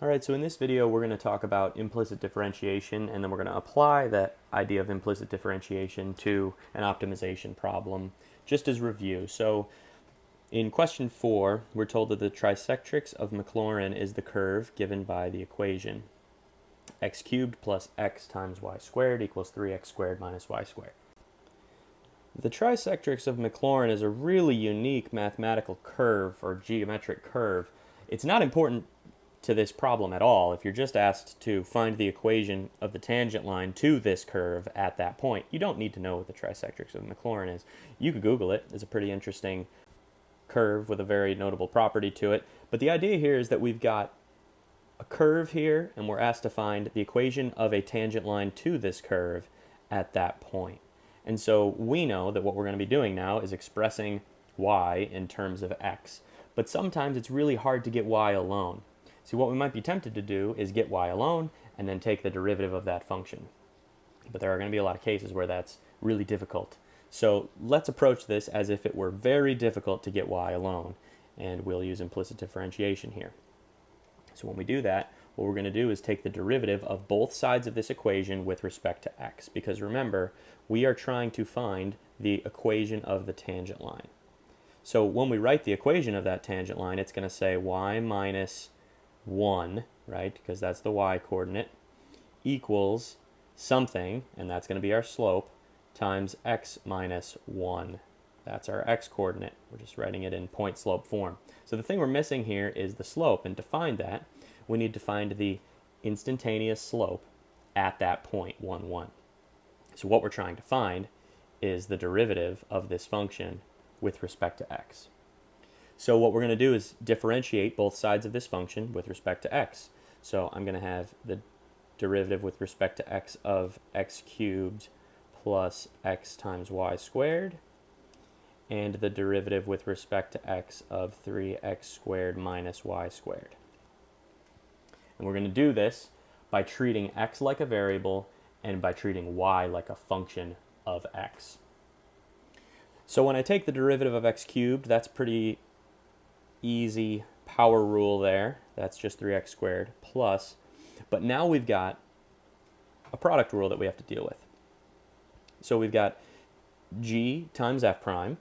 Alright, so in this video we're going to talk about implicit differentiation, and then we're going to apply that idea of implicit differentiation to an optimization problem just as review. So in question 4, we're told that the trisectrix of Maclaurin is the curve given by the equation x cubed plus x times y squared equals 3x squared minus y squared. The trisectrix of Maclaurin is a really unique mathematical curve or geometric curve. It's not important to this problem at all if you're just asked to find the equation of the tangent line to this curve at that point. You don't need to know what the trisectrix of Maclaurin is. You could Google it. It's a pretty interesting curve with a very notable property to it. But the idea here is that we've got a curve here, and we're asked to find the equation of a tangent line to this curve at that point. And so we know that what we're going to be doing now is expressing y in terms of x. But sometimes it's really hard to get y alone. See, what we might be tempted to do is get y alone and then take the derivative of that function. But there are going to be a lot of cases where that's really difficult. So let's approach this as if it were very difficult to get y alone, and we'll use implicit differentiation here. So when we do that, what we're going to do is take the derivative of both sides of this equation with respect to x, because remember, we are trying to find the equation of the tangent line. So when we write the equation of that tangent line, it's going to say y minus 1, right, because that's the y coordinate, equals something, and that's going to be our slope, times x minus 1. That's our x coordinate. We're just writing it in point slope form. So the thing we're missing here is the slope, and to find that, we need to find the instantaneous slope at that point, 1, 1. So what we're trying to find is the derivative of this function with respect to x. So what we're going to do is differentiate both sides of this function with respect to x. So I'm going to have the derivative with respect to x of x cubed plus x times y squared, and the derivative with respect to x of 3x squared minus y squared. And we're going to do this by treating x like a variable and by treating y like a function of x. So when I take the derivative of x cubed, that's pretty easy power rule there. That's just 3x squared plus. But now we've got a product rule that we have to deal with. So we've got g times f prime,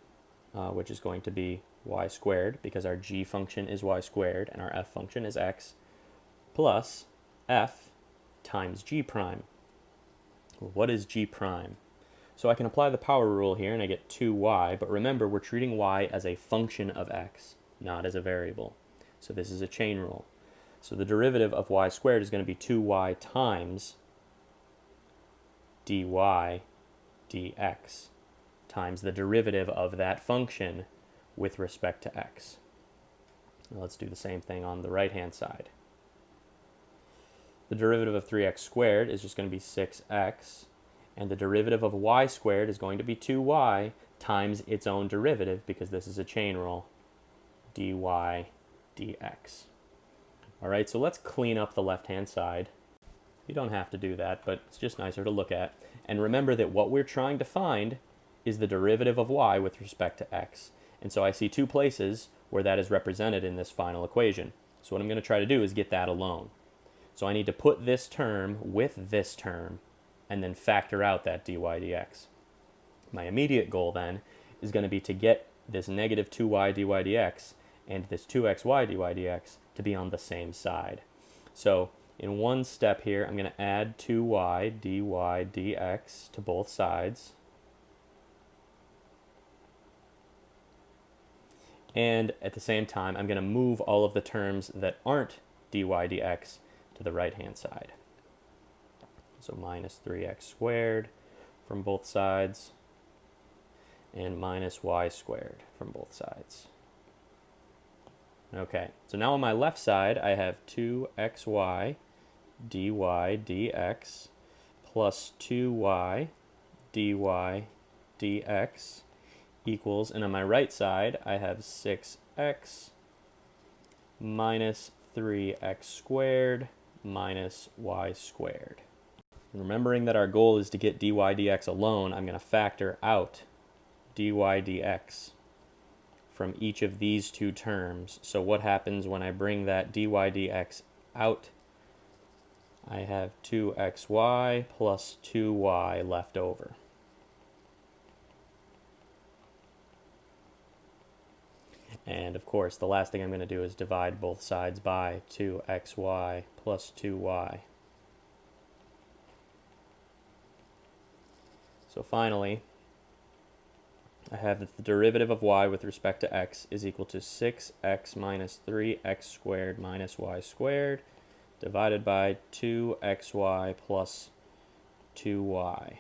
which is going to be y squared, because our g function is y squared and our f function is x, plus f times g prime. Well, what is g prime? So I can apply the power rule here and I get 2y, but remember we're treating y as a function of x, not as a variable. So this is a chain rule. So the derivative of y squared is going to be 2y times dy dx times the derivative of that function with respect to x. Now let's do the same thing on the right-hand side. The derivative of 3x squared is just going to be 6x, and the derivative of y squared is going to be 2y times its own derivative, because this is a chain rule, dy dx. All right, so let's clean up the left-hand side. You don't have to do that, but it's just nicer to look at. And remember that what we're trying to find is the derivative of y with respect to x. And so I see two places where that is represented in this final equation. So what I'm going to try to do is get that alone. So I need to put this term with this term and then factor out that dy dx. My immediate goal then is going to be to get this negative 2y dy dx and this 2xy dy dx to be on the same side. So in one step here, I'm going to add 2y dy dx to both sides. And at the same time, I'm going to move all of the terms that aren't dy dx to the right-hand side. So minus 3x squared from both sides and minus y squared from both sides. Okay, so now on my left side, I have 2xy dy dx plus 2y dy dx equals, and on my right side, I have 6x minus 3x squared minus y squared. And remembering that our goal is to get dy dx alone, I'm going to factor out dy dx from each of these two terms. So what happens when I bring that dy dx out, I have 2xy plus 2y left over. And of course, the last thing I'm going to do is divide both sides by 2xy plus 2y. So finally, I have that the derivative of y with respect to x is equal to 6x minus 3x squared minus y squared divided by 2xy plus 2y.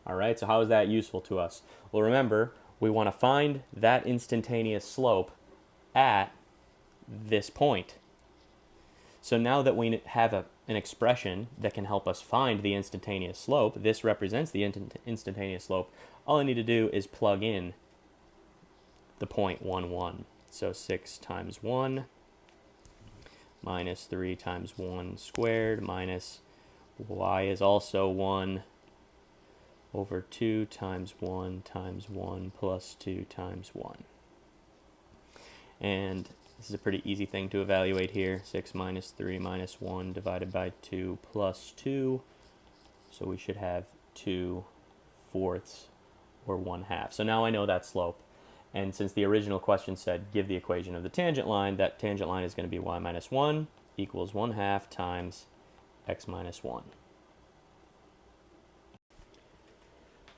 All right, so how is that useful to us? Well, remember, we want to find that instantaneous slope at this point. So now that we have an expression that can help us find the instantaneous slope, this represents the instantaneous slope, all I need to do is plug in the point 1, 1. So 6 times 1 minus 3 times 1 squared minus y is also 1 over 2 times 1 plus 2 times 1. And this is a pretty easy thing to evaluate here. 6 minus 3 minus 1 divided by 2 plus 2. So we should have 2 fourths or 1/2. So now I know that slope. And since the original question said give the equation of the tangent line, that tangent line is going to be y minus 1 equals 1/2 times x minus 1.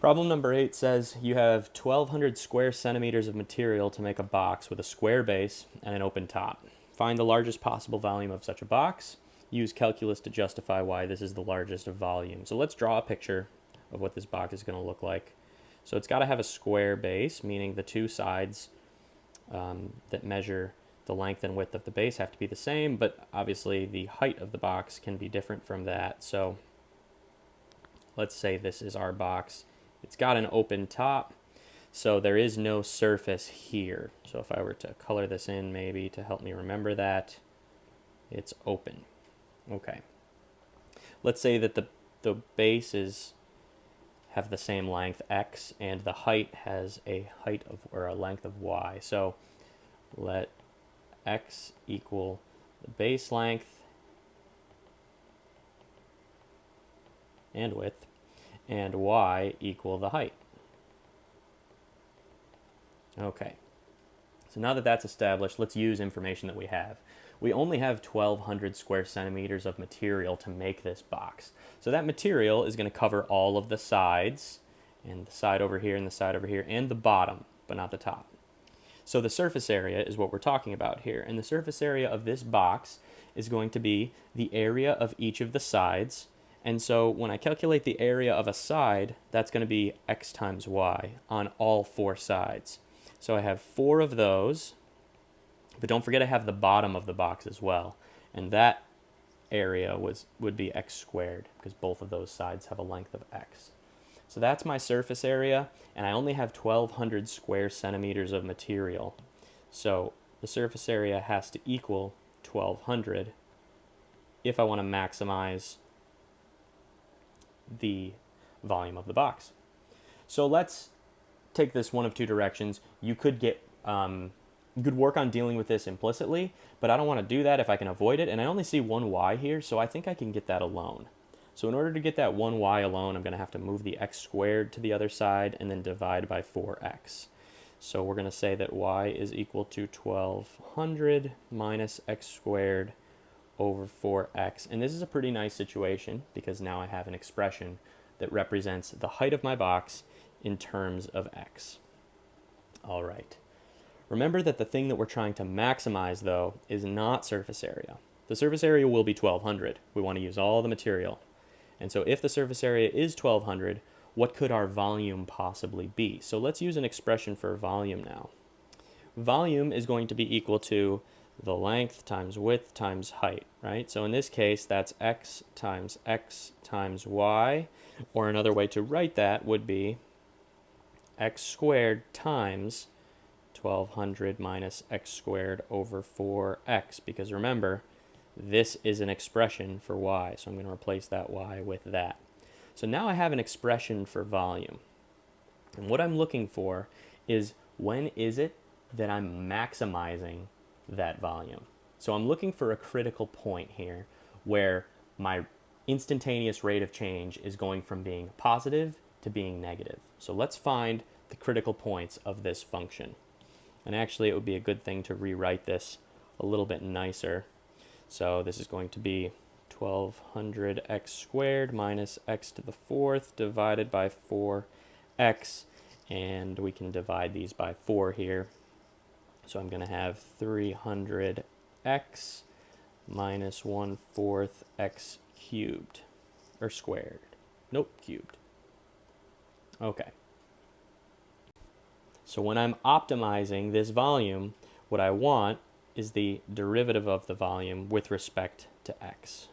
Problem number 8 says you have 1,200 square centimeters of material to make a box with a square base and an open top. Find the largest possible volume of such a box. Use calculus to justify why this is the largest volume. So let's draw a picture of what this box is going to look like. So it's got to have a square base, meaning the two sides that measure the length and width of the base have to be the same, but obviously the height of the box can be different from that. So let's say this is our box. It's got an open top, so there is no surface here. So if I were to color this in maybe to help me remember that, it's open. Okay. Let's say that the bases have the same length x and the height has a height of or a length of y. So let x equal the base length and width, and y equal the height. Okay, so now that that's established, let's use information that we have. We only have 1,200 square centimeters of material to make this box. So that material is going to cover all of the sides, and the side over here, and the side over here, and the bottom, but not the top. So the surface area is what we're talking about here, and the surface area of this box is going to be the area of each of the sides. And so when I calculate the area of a side, that's going to be x times y on all 4 sides. So I have 4 of those, but don't forget I have the bottom of the box as well. And that area would be x squared, because both of those sides have a length of x. So that's my surface area, and I only have 1,200 square centimeters of material. So the surface area has to equal 1,200 if I want to maximize the volume of the box. So let's take this one of two directions. You could work on dealing with this implicitly, but I don't want to do that if I can avoid it, and I only see one y here, so I think I can get that alone. So in order to get that one y alone, I'm going to have to move the x squared to the other side and then divide by 4x. So we're going to say that y is equal to 1,200 minus x squared over 4x. And this is a pretty nice situation because now I have an expression that represents the height of my box in terms of x. All right. Remember that the thing that we're trying to maximize, though, is not surface area. The surface area will be 1,200. We want to use all the material. And so if the surface area is 1,200, what could our volume possibly be? So let's use an expression for volume now. Volume is going to be equal to the length times width times height, right? So in this case, that's x times y, or another way to write that would be x squared times 1,200 minus x squared over 4x, because remember, this is an expression for y, so I'm going to replace that y with that. So now I have an expression for volume. And what I'm looking for is when is it that I'm maximizing that volume? So I'm looking for a critical point here where my instantaneous rate of change is going from being positive to being negative. So let's find the critical points of this function. And actually it would be a good thing to rewrite this a little bit nicer. So this is going to be 1200x squared minus x to the fourth divided by 4x, and we can divide these by 4 here. So I'm going to have 300x minus 1/4 x cubed, or squared. Nope, cubed. Okay. So when I'm optimizing this volume, what I want is the derivative of the volume with respect to x.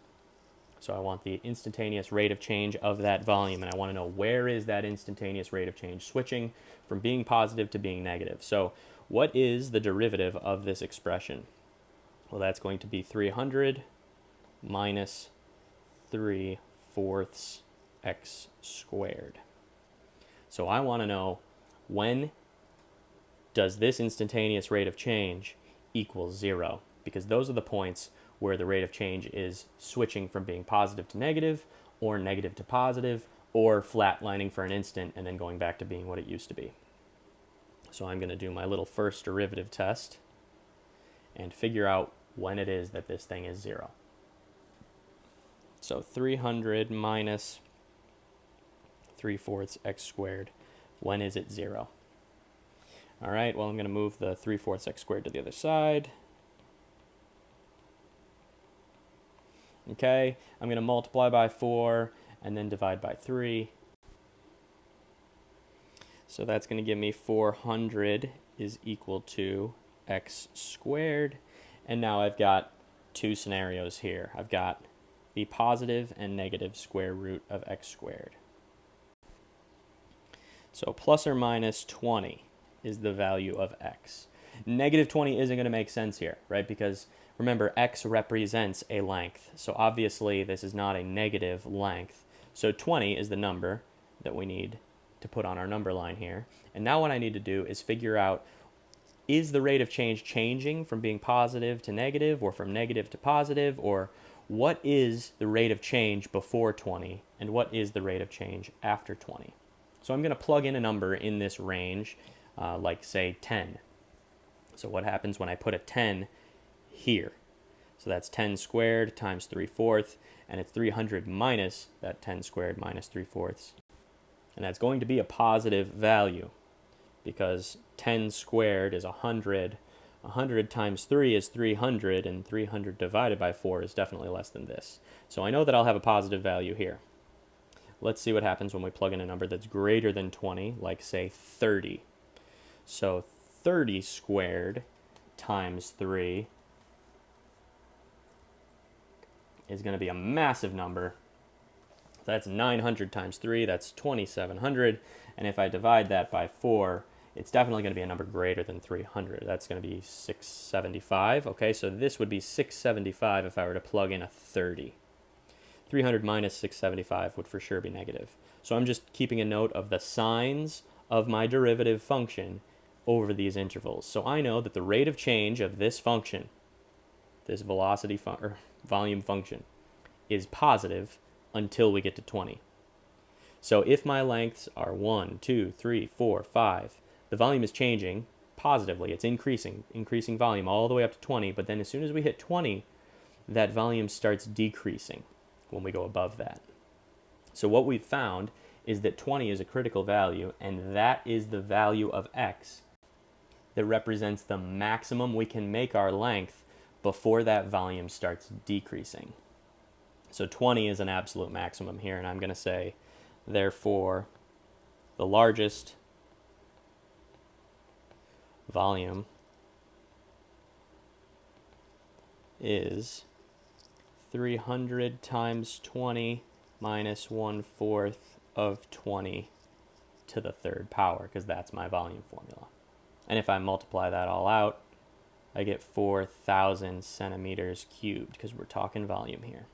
So I want the instantaneous rate of change of that volume, and I want to know where is that instantaneous rate of change switching from being positive to being negative. So what is the derivative of this expression? Well, that's going to be 300 minus 3/4 x squared. So I want to know, when does this instantaneous rate of change equal 0? Because those are the points where the rate of change is switching from being positive to negative, or negative to positive, or flatlining for an instant and then going back to being what it used to be. So I'm going to do my little first derivative test and figure out when it is that this thing is 0. So 300 minus 3/4 x squared, when is it 0? All right, well, I'm going to move the 3/4 x squared to the other side. Okay, I'm going to multiply by 4 and then divide by 3. So that's going to give me 400 is equal to x squared. And now I've got two scenarios here. I've got the positive and negative square root of x squared. So plus or minus 20 is the value of x. Negative 20 isn't going to make sense here, right? Because remember, x represents a length. So obviously this is not a negative length. So 20 is the number that we need to put on our number line here. And now what I need to do is figure out, is the rate of change changing from being positive to negative, or from negative to positive, or what is the rate of change before 20 and what is the rate of change after 20? So I'm going to plug in a number in this range, like say 10. So what happens when I put a 10 here? So that's 10 squared times 3/4, and it's 300 minus that 10 squared minus 3/4. And that's going to be a positive value, because 10 squared is 100. 100 times 3 is 300, and 300 divided by 4 is definitely less than this. So I know that I'll have a positive value here. Let's see what happens when we plug in a number that's greater than 20, like say 30. So 30 squared times 3 is going to be a massive number. So that's 900 times 3, that's 2,700. And if I divide that by 4, it's definitely going to be a number greater than 300. That's going to be 675. Okay, so this would be 675 if I were to plug in a 30. 300 minus 675 would for sure be negative. So I'm just keeping a note of the signs of my derivative function over these intervals. So I know that the rate of change of this function, this velocity or volume function, is positive until we get to 20. So if my lengths are 1, 2, 3, 4, 5, the volume is changing positively. It's increasing volume all the way up to 20, but then as soon as we hit 20, that volume starts decreasing when we go above that. So what we've found is that 20 is a critical value, and that is the value of x that represents the maximum we can make our length before that volume starts decreasing. So 20 is an absolute maximum here, and I'm going to say, therefore, the largest volume is 300 times 20 minus 1/4 of 20 to the third power, because that's my volume formula. And if I multiply that all out, I get 4,000 centimeters cubed, because we're talking volume here.